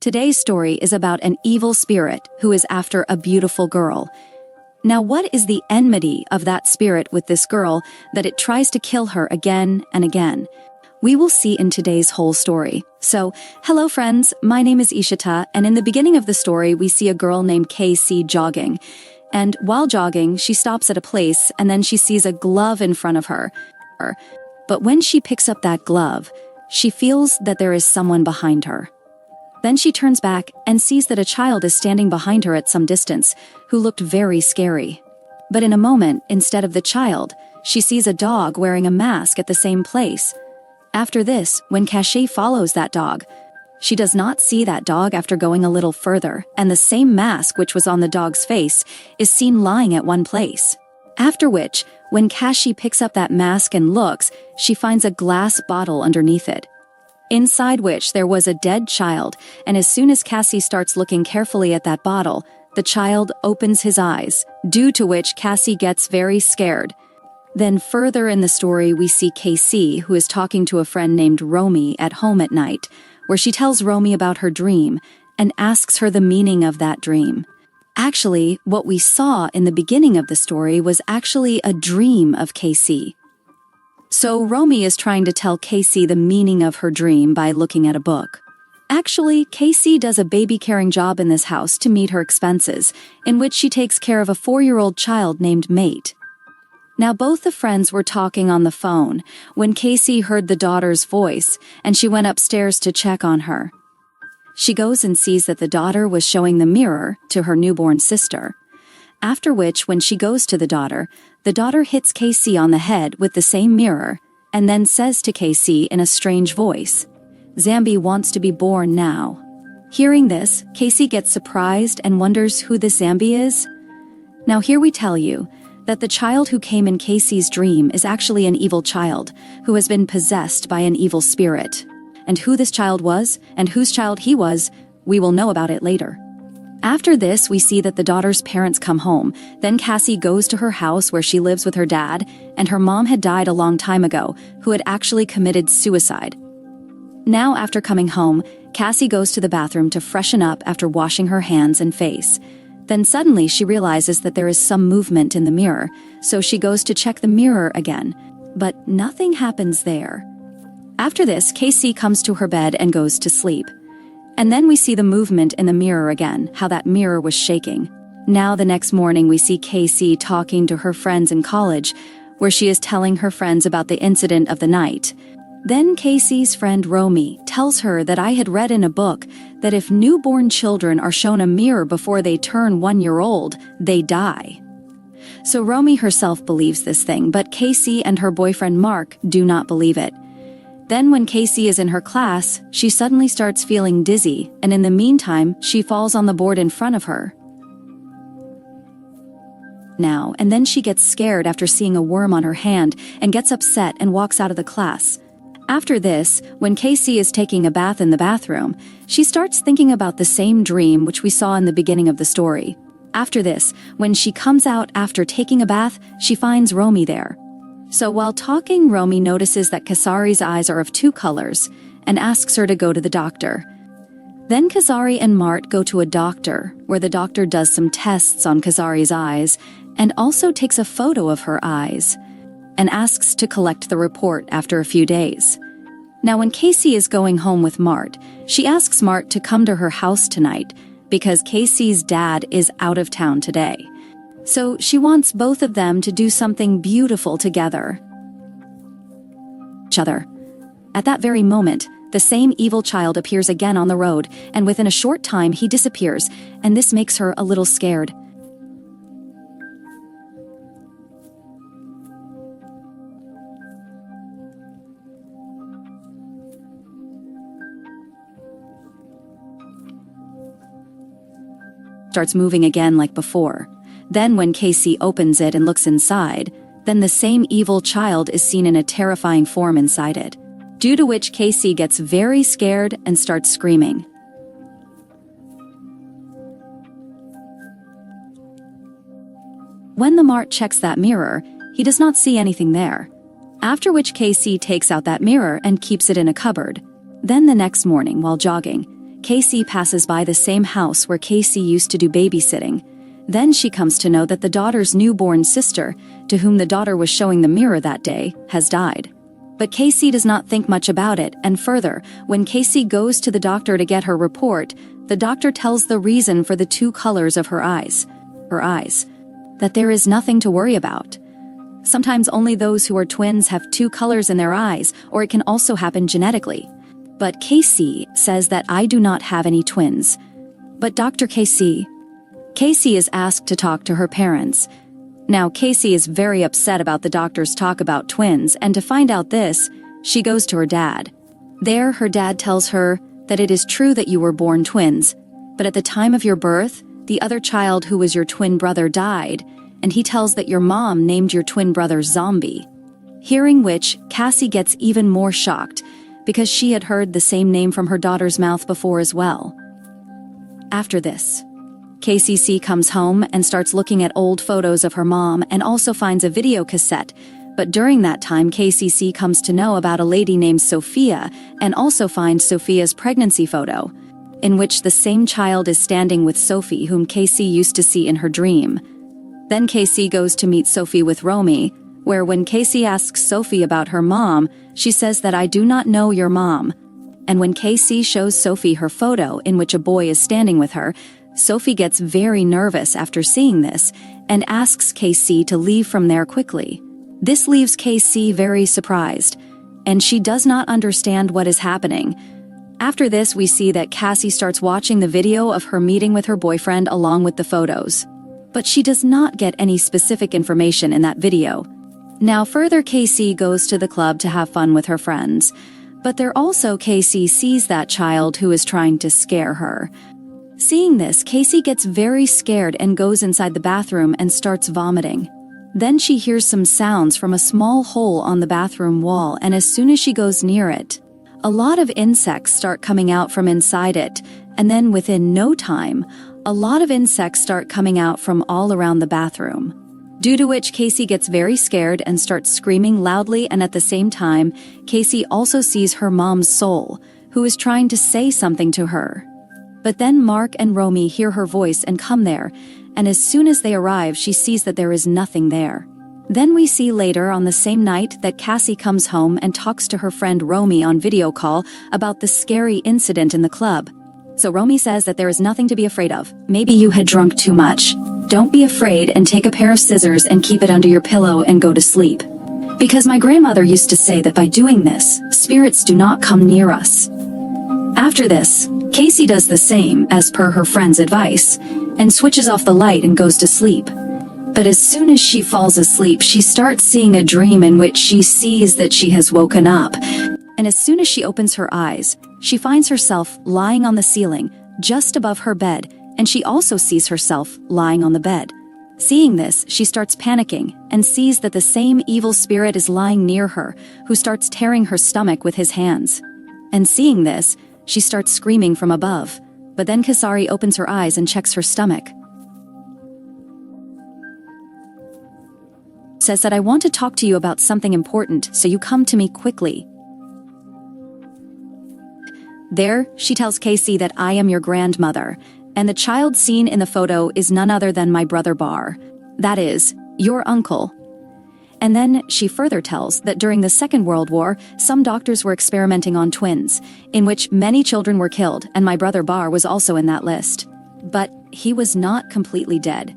Today's story is about an evil spirit who is after a beautiful girl. Now, what is the enmity of that spirit with this girl that it tries to kill her again and again? We will see in today's whole story. So, hello friends, my name is Ishita, and in the beginning of the story we see a girl named Casey jogging. And while jogging, she stops at a place and then she sees a glove in front of her. But when she picks up that glove, she feels that there is someone behind her. Then she turns back and sees that a child is standing behind her at some distance, who looked very scary. But in a moment, instead of the child, she sees a dog wearing a mask at the same place. After this, when Casey follows that dog, she does not see that dog after going a little further, and the same mask which was on the dog's face is seen lying at one place. After which, when Casey picks up that mask and looks, she finds a glass bottle underneath it, inside which there was a dead child, and as soon as Cassie starts looking carefully at that bottle, the child opens his eyes, due to which Cassie gets very scared. Then further in the story we see Casey, who is talking to a friend named Romy at home at night, where she tells Romy about her dream and asks her the meaning of that dream. Actually, what we saw in the beginning of the story was actually a dream of Casey. So Romy is trying to tell Casey the meaning of her dream by looking at a book. Actually, Casey does a baby-carrying job in this house to meet her expenses, in which she takes care of a 4-year-old child named Mate. Now both the friends were talking on the phone when Casey heard the daughter's voice, and she went upstairs to check on her. She goes and sees that the daughter was showing the mirror to her newborn sister. After which, when she goes to the daughter hits Casey on the head with the same mirror, and then says to Casey in a strange voice, "Zambi wants to be born now." Hearing this, Casey gets surprised and wonders who this Zambi is. Now here we tell you that the child who came in Casey's dream is actually an evil child who has been possessed by an evil spirit. And who this child was, and whose child he was, we will know about it later. After this, we see that the daughter's parents come home. Then Cassie goes to her house where she lives with her dad, and her mom had died a long time ago, who had actually committed suicide. Now, after coming home, Cassie goes to the bathroom to freshen up after washing her hands and face. Then suddenly she realizes that there is some movement in the mirror, so she goes to check the mirror again, but nothing happens there. After this, Cassie comes to her bed and goes to sleep. And then we see the movement in the mirror again, how that mirror was shaking. Now the next morning we see Casey talking to her friends in college, where she is telling her friends about the incident of the night. Then Casey's friend Romy tells her that I had read in a book that if newborn children are shown a mirror before they turn 1 year old, they die. So Romy herself believes this thing, but Casey and her boyfriend Mark do not believe it. Then when Casey is in her class, she suddenly starts feeling dizzy, and in the meantime, she falls on the board in front of her. Now, and then she gets scared after seeing a worm on her hand and gets upset and walks out of the class. After this, when Casey is taking a bath in the bathroom, she starts thinking about the same dream which we saw in the beginning of the story. After this, when she comes out after taking a bath, she finds Romy there. So while talking, Romy notices that Kasari's eyes are of 2 colors and asks her to go to the doctor. Then Kasari and Mart go to a doctor, where the doctor does some tests on Kasari's eyes and also takes a photo of her eyes and asks to collect the report after a few days. Now when Casey is going home with Mart, she asks Mart to come to her house tonight because Casey's dad is out of town today. So she wants both of them to do something beautiful together. At that very moment, the same evil child appears again on the road, and within a short time he disappears, and this makes her a little scared. Starts moving again like before. Then when Casey opens it and looks inside, then the same evil child is seen in a terrifying form inside it, due to which Casey gets very scared and starts screaming. When the Mart checks that mirror, he does not see anything there. After which Casey takes out that mirror and keeps it in a cupboard. Then the next morning while jogging, Casey passes by the same house where Casey used to do babysitting. Then she comes to know that the daughter's newborn sister, to whom the daughter was showing the mirror that day, has died. But Casey does not think much about it, and further, when Casey goes to the doctor to get her report, the doctor tells the reason for the two colors of her eyes, that there is nothing to worry about. Sometimes only those who are twins have two colors in their eyes, or it can also happen genetically. But Casey says that I do not have any twins. But Dr. Casey is asked to talk to her parents. Now, Casey is very upset about the doctor's talk about twins, and to find out this, she goes to her dad. There, her dad tells her that it is true that you were born twins, but at the time of your birth, the other child who was your twin brother died, and he tells that your mom named your twin brother Zombie. Hearing which, Cassie gets even more shocked, because she had heard the same name from her daughter's mouth before as well. After this, Casey comes home and starts looking at old photos of her mom and also finds a video cassette. But during that time, Casey comes to know about a lady named Sophia and also finds Sophia's pregnancy photo, in which the same child is standing with Sophie, whom Casey used to see in her dream. Then Casey goes to meet Sophie with Romy, where when Casey asks Sophie about her mom, she says that I do not know your mom. And when Casey shows Sophie her photo in which a boy is standing with her, Sophie gets very nervous after seeing this and asks Casey to leave from there quickly. This leaves Casey very surprised, and she does not understand what is happening. After this, we see that Cassie starts watching the video of her meeting with her boyfriend along with the photos. But she does not get any specific information in that video. Now further, Casey goes to the club to have fun with her friends. But there also Casey sees that child who is trying to scare her. Seeing this, Casey gets very scared and goes inside the bathroom and starts vomiting. Then she hears some sounds from a small hole on the bathroom wall, and as soon as she goes near it, a lot of insects start coming out from inside it, and then within no time, a lot of insects start coming out from all around the bathroom. Due to which Casey gets very scared and starts screaming loudly, and at the same time, Casey also sees her mom's soul, who is trying to say something to her. But then Mark and Romy hear her voice and come there, and as soon as they arrive, she sees that there is nothing there. Then we see later on the same night that Cassie comes home and talks to her friend Romy on video call about the scary incident in the club. So Romy says that there is nothing to be afraid of. Maybe you had drunk too much. Don't be afraid, and take a pair of scissors and keep it under your pillow and go to sleep. Because my grandmother used to say that by doing this, spirits do not come near us. After this, Casey does the same as per her friend's advice, and switches off the light and goes to sleep. But as soon as she falls asleep, she starts seeing a dream in which she sees that she has woken up. And as soon as she opens her eyes, she finds herself lying on the ceiling, just above her bed, and she also sees herself lying on the bed. Seeing this, she starts panicking, and sees that the same evil spirit is lying near her, who starts tearing her stomach with his hands. And seeing this, she starts screaming from above, but then Kasari opens her eyes and checks her stomach. Says that I want to talk to you about something important, so you come to me quickly. There, she tells Casey that I am your grandmother, and the child seen in the photo is none other than my brother Bar. That is, your uncle. And then she further tells that during the Second World War, some doctors were experimenting on twins, in which many children were killed, and my brother Bar was also in that list. But he was not completely dead.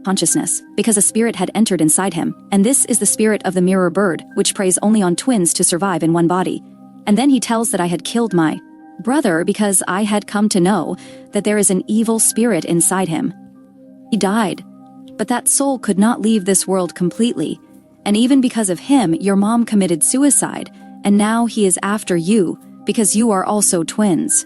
Consciousness, because a spirit had entered inside him, and this is the spirit of the mirror bird, which preys only on twins to survive in one body. And then he tells that I had killed my brother because I had come to know that there is an evil spirit inside him. He died. But that soul could not leave this world completely, and even because of him, your mom committed suicide, and now he is after you, because you are also twins.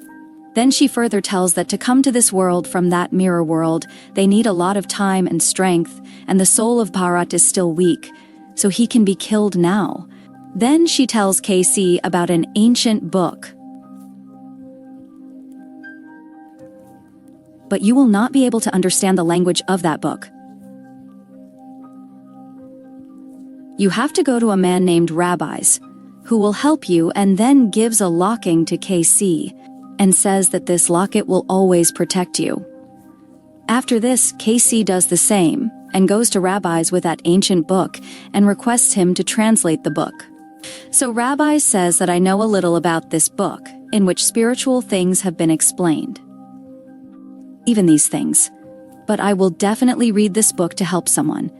Then she further tells that to come to this world from that mirror world, they need a lot of time and strength, and the soul of Bharat is still weak, so he can be killed now. Then she tells Casey about an ancient book. But you will not be able to understand the language of that book. You have to go to a man named Rabbis, who will help you, and then gives a locking to KC and says that this locket will always protect you. After this, KC does the same and goes to rabbis with that ancient book and requests him to translate the book. So Rabbi says that I know a little about this book, in which spiritual things have been explained. Even these things. But I will definitely read this book to help someone.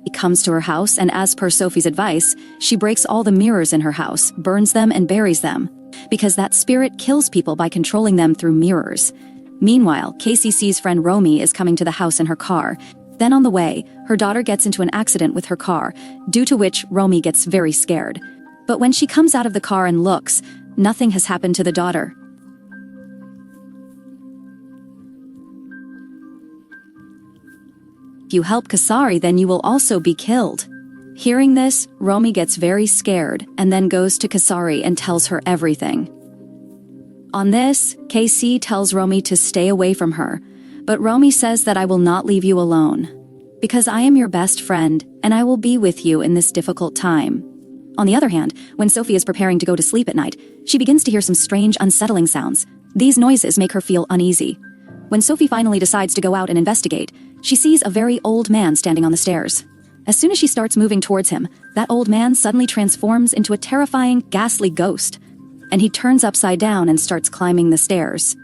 He comes to her house, and as per Sophie's advice, she breaks all the mirrors in her house, burns them and buries them, because that spirit kills people by controlling them through mirrors. Meanwhile, KCC's friend Romy is coming to the house in her car. Then on the way, her daughter gets into an accident with her car, due to which Romy gets very scared. But when she comes out of the car and looks, nothing has happened to the daughter. If you help Kasari, then you will also be killed. Hearing this, Romy gets very scared and then goes to Kasari and tells her everything. On this, KC tells Romy to stay away from her, but Romy says that I will not leave you alone, because I am your best friend and I will be with you in this difficult time. On the other hand, when Sophie is preparing to go to sleep at night, she begins to hear some strange, unsettling sounds. These noises make her feel uneasy. When Sophie finally decides to go out and investigate, she sees a very old man standing on the stairs. As soon as she starts moving towards him, that old man suddenly transforms into a terrifying, ghastly ghost, and he turns upside down and starts climbing the stairs.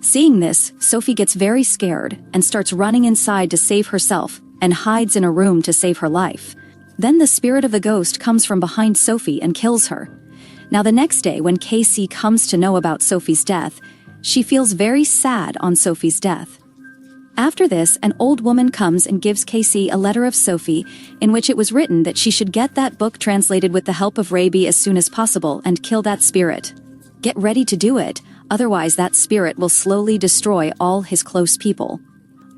Seeing this, Sophie gets very scared and starts running inside to save herself and hides in a room to save her life. Then the spirit of the ghost comes from behind Sophie and kills her. Now the next day, when KC comes to know about Sophie's death, she feels very sad on Sophie's death. After this, an old woman comes and gives KC a letter of Sophie, in which it was written that she should get that book translated with the help of Rabi as soon as possible and kill that spirit. Get ready to do it, otherwise that spirit will slowly destroy all his close people.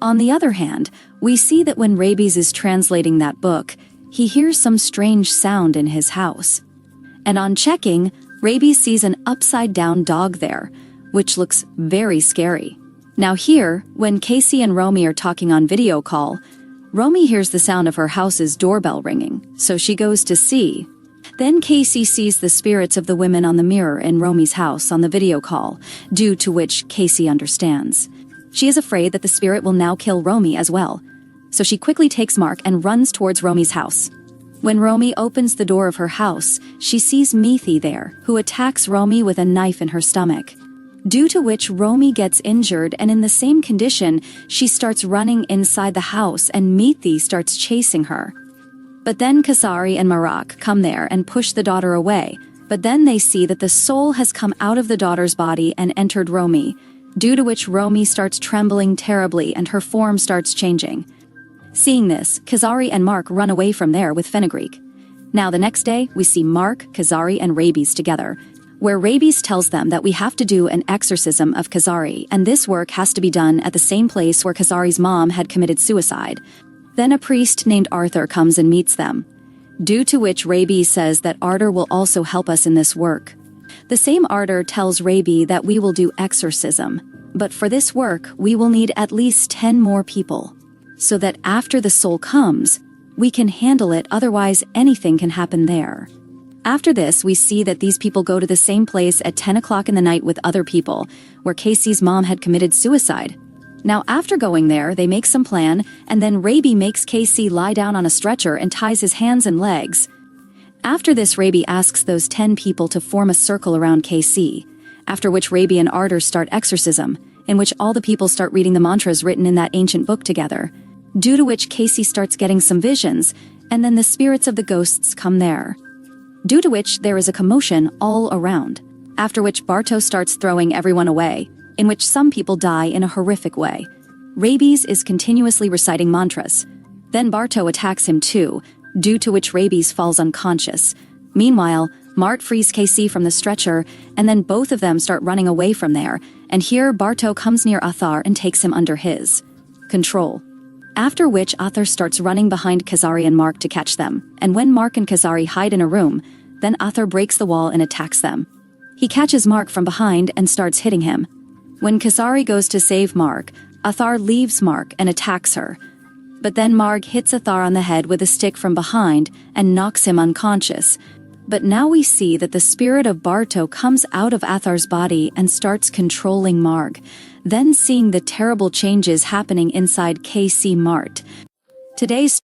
On the other hand, we see that when Rabies is translating that book, he hears some strange sound in his house. And on checking, Rabies sees an upside-down dog there, which looks very scary. Now here, when Casey and Romy are talking on video call, Romy hears the sound of her house's doorbell ringing, so she goes to see. Then Casey sees the spirits of the women on the mirror in Romy's house on the video call, due to which Casey understands. She is afraid that the spirit will now kill Romy as well, so she quickly takes Mark and runs towards Romy's house. When Romy opens the door of her house, she sees Mithi there, who attacks Romy with a knife in her stomach. Due to which Romy gets injured, and in the same condition, she starts running inside the house and Mithi starts chasing her. But then Kasari and Marak come there and push the daughter away, but then they see that the soul has come out of the daughter's body and entered Romy, due to which Romy starts trembling terribly and her form starts changing. Seeing this, Kazari and Mark run away from there with fenugreek. Now the next day, we see Mark, Kazari, and Rabies together, where Rabies tells them that we have to do an exorcism of Kazari, and this work has to be done at the same place where Kazari's mom had committed suicide. Then a priest named Arthur comes and meets them, due to which Rabi says that Arthur will also help us in this work. The same Arthur tells Rabi that we will do exorcism, but for this work we will need at least 10 more people, so that after the soul comes, we can handle it, otherwise anything can happen there. After this, we see that these people go to the same place at 10 o'clock in the night with other people, where Casey's mom had committed suicide. Now after going there, they make some plan, and then Rabi makes Casey lie down on a stretcher and ties his hands and legs. After this, Rabi asks those 10 people to form a circle around Casey, after which Rabi and Arthur start exorcism, in which all the people start reading the mantras written in that ancient book together, due to which Casey starts getting some visions, and then the spirits of the ghosts come there. Due to which there is a commotion all around, after which Barto starts throwing everyone away, in which some people die in a horrific way. Rabies is continuously reciting mantras. Then Barto attacks him too, due to which Rabies falls unconscious. Meanwhile, Mart frees KC from the stretcher, and then both of them start running away from there, and here Barto comes near Athar and takes him under his control. After which Athar starts running behind Kazari and Mark to catch them, and when Mark and Kazari hide in a room, then Athar breaks the wall and attacks them. He catches Mark from behind and starts hitting him. When Kazari goes to save Mark, Athar leaves Mark and attacks her. But then Marg hits Athar on the head with a stick from behind and knocks him unconscious. But now we see that the spirit of Barto comes out of Athar's body and starts controlling Marg, then seeing the terrible changes happening inside KC Mart. Today's